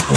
A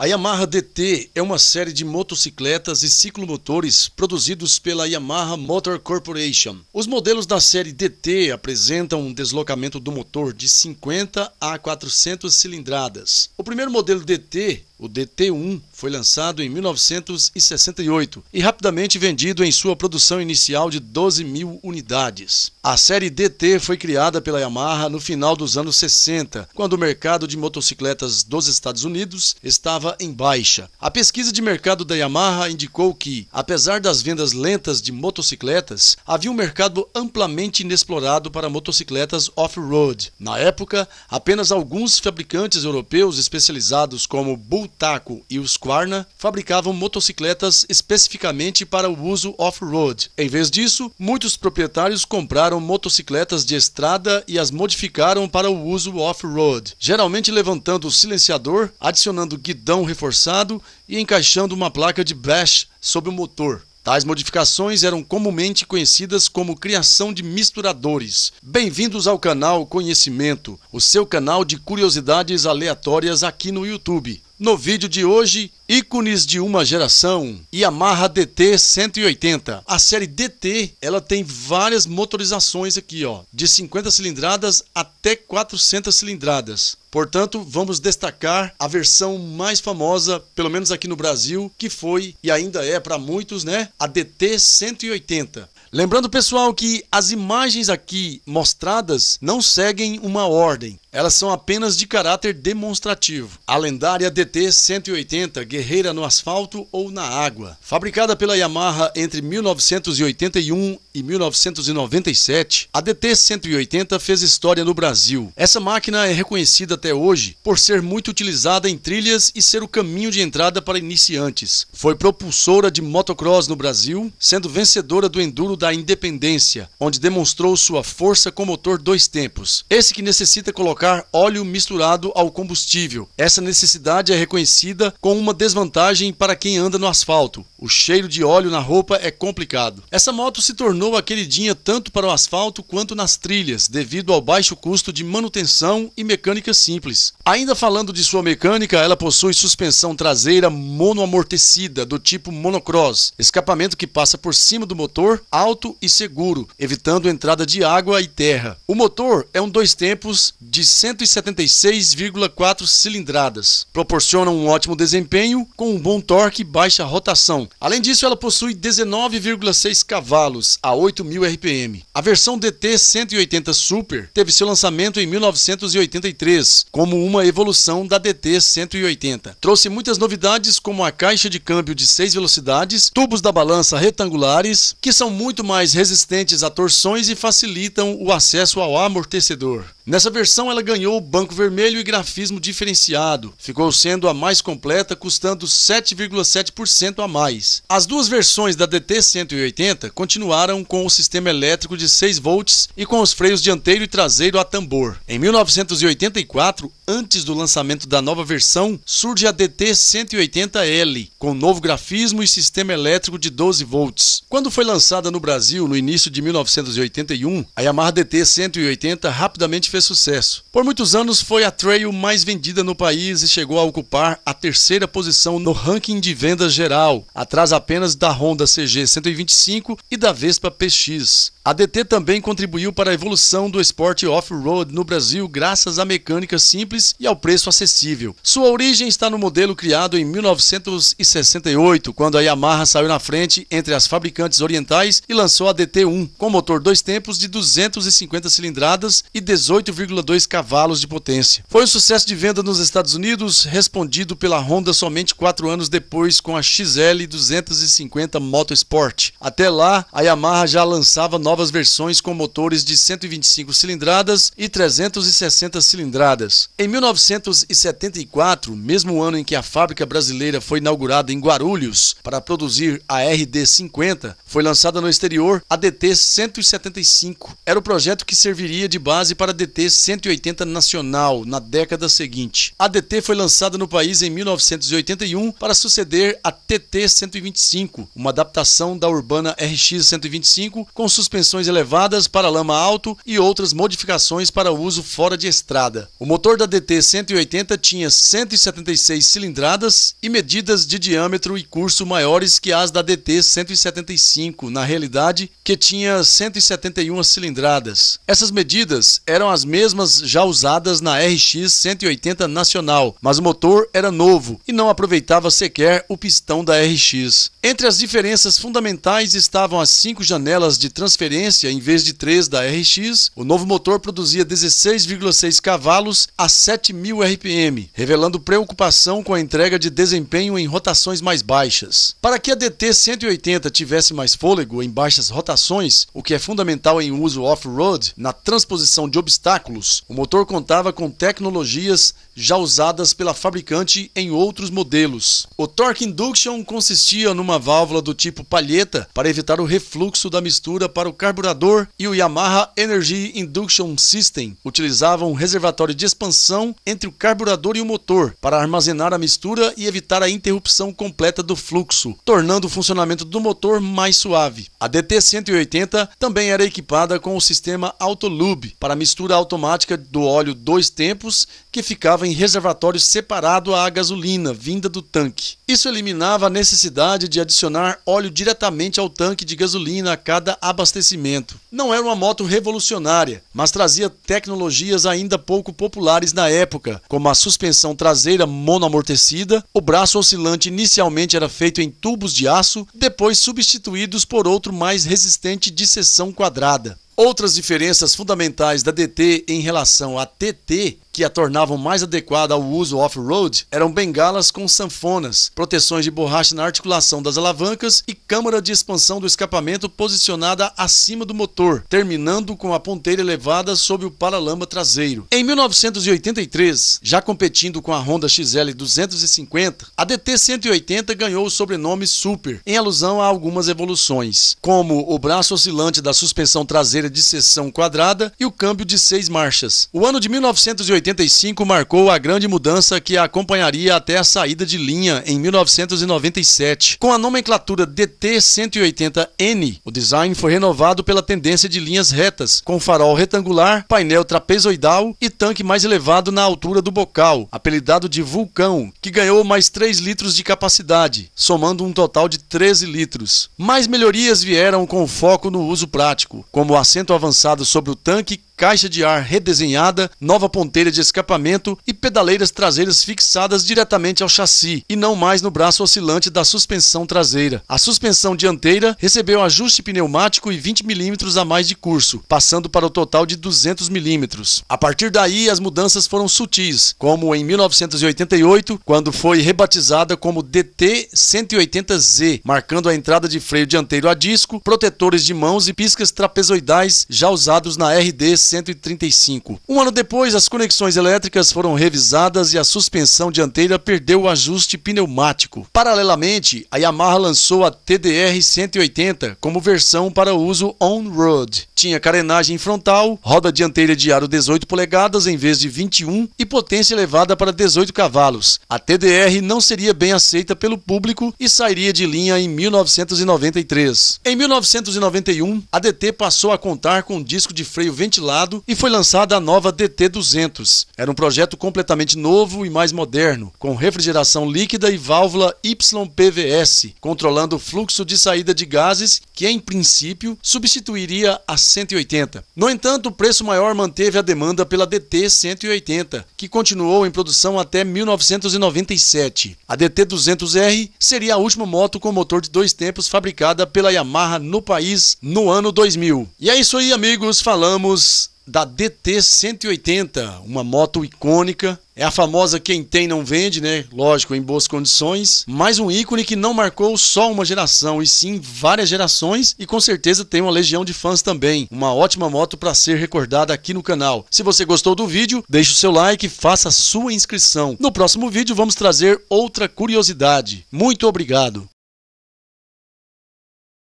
Yamaha DT é uma série de motocicletas e ciclomotores produzidos pela Yamaha Motor Corporation. Os modelos da série DT apresentam um deslocamento do motor de 50 a 400 cilindradas. O primeiro modelo DT, o DT1, foi lançado em 1968 e rapidamente vendido em sua produção inicial de 12 mil unidades. A série DT foi criada pela Yamaha no final dos anos 60, quando o mercado de motocicletas dos Estados Unidos estava em baixa. A pesquisa de mercado da Yamaha indicou que, apesar das vendas lentas de motocicletas, havia um mercado amplamente inexplorado para motocicletas off-road. Na época, apenas alguns fabricantes europeus especializados como Bultaco e Husqvarna fabricavam motocicletas especificamente para o uso off-road. Em vez disso, muitos proprietários compraram motocicletas de estrada e as modificaram para o uso off-road, geralmente levantando o silenciador, adicionando guidão reforçado e encaixando uma placa de bash sobre o motor. Tais modificações eram comumente conhecidas como criação de misturadores. Bem-vindos ao canal Conhecimento, o seu canal de curiosidades aleatórias aqui no YouTube. No vídeo de hoje, ícones de uma geração, Yamaha DT 180. A série DT, ela tem várias motorizações aqui, ó, de 50 cilindradas até 400 cilindradas. Portanto, vamos destacar a versão mais famosa, pelo menos aqui no Brasil, que foi e ainda é para muitos, né, a DT 180. Lembrando, pessoal, que as imagens aqui mostradas não seguem uma ordem. Elas são apenas de caráter demonstrativo. A lendária DT 180, guerreira no asfalto ou na água. Fabricada pela Yamaha entre 1981 e 1997, a DT 180 fez história no Brasil. Essa máquina é reconhecida até hoje por ser muito utilizada em trilhas e ser o caminho de entrada para iniciantes. Foi propulsora de motocross no Brasil, sendo vencedora do Enduro da Independência, onde demonstrou sua força com motor 2 tempos. Esse que necessita colocar óleo misturado ao combustível. Essa necessidade é reconhecida com uma desvantagem para quem anda no asfalto. O cheiro de óleo na roupa é complicado. Essa moto se tornou a queridinha tanto para o asfalto quanto nas trilhas, devido ao baixo custo de manutenção e mecânica simples. Ainda falando de sua mecânica, ela possui suspensão traseira monoamortecida do tipo monocross, escapamento que passa por cima do motor, alto e seguro, evitando entrada de água e terra. O motor é um 2 tempos de 176,4 cilindradas. Proporciona um ótimo desempenho com um bom torque e baixa rotação. Além disso, ela possui 19,6 cavalos a 8.000 RPM. A versão DT 180 Super teve seu lançamento em 1983, como uma evolução da DT 180. Trouxe muitas novidades, como a caixa de câmbio de 6 velocidades, tubos da balança retangulares, que são muito mais resistentes a torções e facilitam o acesso ao amortecedor. Nessa versão ela ganhou banco vermelho e grafismo diferenciado, ficou sendo a mais completa, custando 7,7% a mais. As duas versões da DT 180 continuaram com o sistema elétrico de 6 volts e com os freios dianteiro e traseiro a tambor. Em 1984, antes do lançamento da nova versão, surge a DT 180L, com novo grafismo e sistema elétrico de 12 volts. Quando foi lançada no Brasil, no início de 1981, a Yamaha DT 180 rapidamente fez sucesso. Por muitos anos foi a trail mais vendida no país e chegou a ocupar a 3ª posição no ranking de vendas geral, atrás apenas da Honda CG 125 e da Vespa PX. A DT também contribuiu para a evolução do esporte off-road no Brasil graças à mecânica simples e ao preço acessível. Sua origem está no modelo criado em 1968, quando a Yamaha saiu na frente entre as fabricantes orientais e lançou a DT1, com motor 2 tempos de 250 cilindradas e 18,2 cavalos de potência. Foi um sucesso de venda nos Estados Unidos, respondido pela Honda somente 4 anos depois com a XL 250 Motorsport. Até lá, a Yamaha já lançava novas versões com motores de 125 cilindradas e 360 cilindradas. Em 1974, mesmo ano em que a fábrica brasileira foi inaugurada em Guarulhos para produzir a RD50, foi lançada no exterior a DT 175. Era o projeto que serviria de base para a DT DT-180 nacional na década seguinte. A DT foi lançada no país em 1981 para suceder a TT-125, uma adaptação da Urbana RX-125 com suspensões elevadas, paralama alto e outras modificações para uso fora de estrada. O motor da DT-180 tinha 176 cilindradas e medidas de diâmetro e curso maiores que as da DT-175, na realidade, que tinha 171 cilindradas. Essas medidas eram as mesmas já usadas na RX-180 nacional, mas o motor era novo e não aproveitava sequer o pistão da RX. Entre as diferenças fundamentais estavam as 5 janelas de transferência em vez de 3 da RX. O novo motor produzia 16,6 cavalos a 7.000 RPM, revelando preocupação com a entrega de desempenho em rotações mais baixas. Para que a DT-180 tivesse mais fôlego em baixas rotações, o que é fundamental em uso off-road, na transposição de obstáculos, o motor contava com tecnologias já usadas pela fabricante em outros modelos. O Torque Induction consistia numa válvula do tipo palheta para evitar o refluxo da mistura para o carburador, e o Yamaha Energy Induction System utilizava um reservatório de expansão entre o carburador e o motor para armazenar a mistura e evitar a interrupção completa do fluxo, tornando o funcionamento do motor mais suave. A DT-180 também era equipada com o sistema Autolube para mistura automática do óleo 2 tempos, que ficava em reservatório separado à gasolina vinda do tanque. Isso eliminava a necessidade de adicionar óleo diretamente ao tanque de gasolina a cada abastecimento. Não era uma moto revolucionária, mas trazia tecnologias ainda pouco populares na época, como a suspensão traseira monoamortecida. O braço oscilante inicialmente era feito em tubos de aço, depois substituídos por outro mais resistente de seção quadrada. Outras diferenças fundamentais da DT em relação à TT, que a tornavam mais adequada ao uso off-road, eram bengalas com sanfonas, proteções de borracha na articulação das alavancas e câmara de expansão do escapamento posicionada acima do motor, terminando com a ponteira elevada sob o paralama traseiro. Em 1983, já competindo com a Honda XL 250, a DT-180 ganhou o sobrenome Super, em alusão a algumas evoluções, como o braço oscilante da suspensão traseira de seção quadrada e o câmbio de 6 marchas. O ano de 1985 marcou a grande mudança que a acompanharia até a saída de linha em 1997. Com a nomenclatura DT-180N, o design foi renovado pela tendência de linhas retas, com farol retangular, painel trapezoidal e tanque mais elevado na altura do bocal, apelidado de Vulcão, que ganhou mais 3 litros de capacidade, somando um total de 13 litros. Mais melhorias vieram com foco no uso prático, como o assento avançado sobre o tanque, caixa de ar redesenhada, nova ponteira de escapamento e pedaleiras traseiras fixadas diretamente ao chassi e não mais no braço oscilante da suspensão traseira. A suspensão dianteira recebeu ajuste pneumático e 20 mm a mais de curso, passando para o total de 200 mm. A partir daí, as mudanças foram sutis, como em 1988, quando foi rebatizada como DT-180Z, marcando a entrada de freio dianteiro a disco, protetores de mãos e piscas trapezoidais já usados na RD 135. Um ano depois, as conexões elétricas foram revisadas e a suspensão dianteira perdeu o ajuste pneumático. Paralelamente, a Yamaha lançou a TDR 180 como versão para uso on-road. Tinha carenagem frontal, roda dianteira de aro 18 polegadas em vez de 21 e potência elevada para 18 cavalos. A TDR não seria bem aceita pelo público e sairia de linha em 1993. Em 1991, a DT passou a contar com um disco de freio ventilado e foi lançada a nova DT200. Era um projeto completamente novo e mais moderno, com refrigeração líquida e válvula YPVS, controlando o fluxo de saída de gases, que em princípio substituiria a 180. No entanto, o preço maior manteve a demanda pela DT180, que continuou em produção até 1997. A DT200R seria a última moto com motor de 2 tempos fabricada pela Yamaha no país no ano 2000. E é isso aí, amigos, falamos da DT180, uma moto icônica. É a famosa quem tem não vende, né? Lógico, em boas condições, mas um ícone que não marcou só uma geração, e sim várias gerações, e com certeza tem uma legião de fãs também. Uma ótima moto para ser recordada aqui no canal. Se você gostou do vídeo, deixe o seu like e faça a sua inscrição. No próximo vídeo vamos trazer outra curiosidade. Muito obrigado!